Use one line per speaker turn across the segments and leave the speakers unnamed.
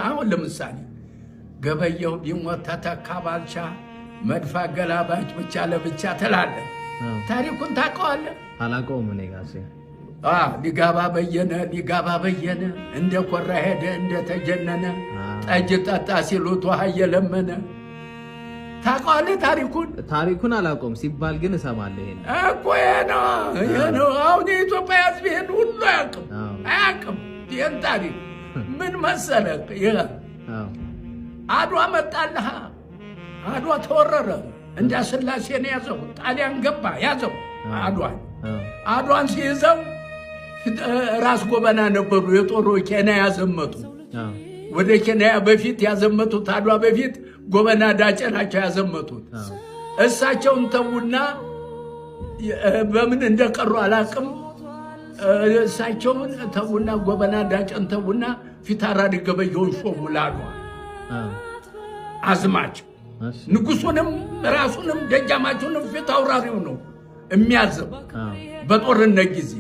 አሁን ለምሳሌ ገበየው ቢሞት ተተካ ባልቻ መድፋ ገላባጭ ብቻ ለብቻ ተላለ ታሪኩን ታውቀዋለህ?
አላውቀውም እኔ ጋር
ሊጋባ በየነ እንደ ኮራ ሄደ እንደ ተጀነነ ጠጅ ጠጣ ሲሉት ውሃ እየለመነ ታውቀዋለህ? ታሪኩን
አላውቀውም ሲባል ግን እሰማለሁ። ይሄን
እኮ ይሄ ነው አሁን የኢትዮጵያ ሕዝብ ይሄን ሁሉ አያውቅም። ይሄን ታሪክ ምን መሰለህ? ይሄ አድዋ መጣልህ። አድዋ ተወረረ። እንደ ስላሴን ያዘው ጣሊያን ገባ ያዘው አድዋን ሲይዘው ራስ ጎበና ነበሩ የጦሩ ኬንያ ያዘመቱ። ወደ ኬንያ በፊት ያዘመቱት አድዋ በፊት ጎበና ዳጨ ናቸው ያዘመቱት። እሳቸውን ተውና በምን እንደቀሩ አላቅም። እሳቸውን ተውና ጎበና ዳጨን ተውና ፊታውራሪ ገበየሁን ሾሙ ለአድዋ አዝማች። ንጉሱንም ራሱንም ደጃማቹንም ፊታውራሪው ነው የሚያዘው በጦርነት ጊዜ።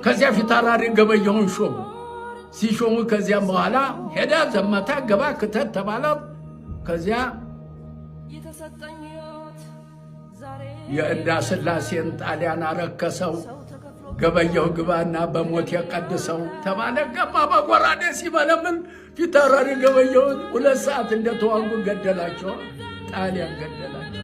ከዚያ ፊታውራሪ ገበየሁን ሾሙ። ሲሾሙ ከዚያም በኋላ ሄዳ ዘመታ ገባ ክተት ተባለ። ከዚያ የእንዳ ስላሴን ጣሊያን አረከሰው። ገበየሁ ግባና በሞት የቀድሰው ተባለ። ገባ በጎራዴ ሲመለምን ፊታውራሪ ገበየሁን 2 ሰዓት እንደተዋጉ ገደላቸው። ጣሊያን ገደላ።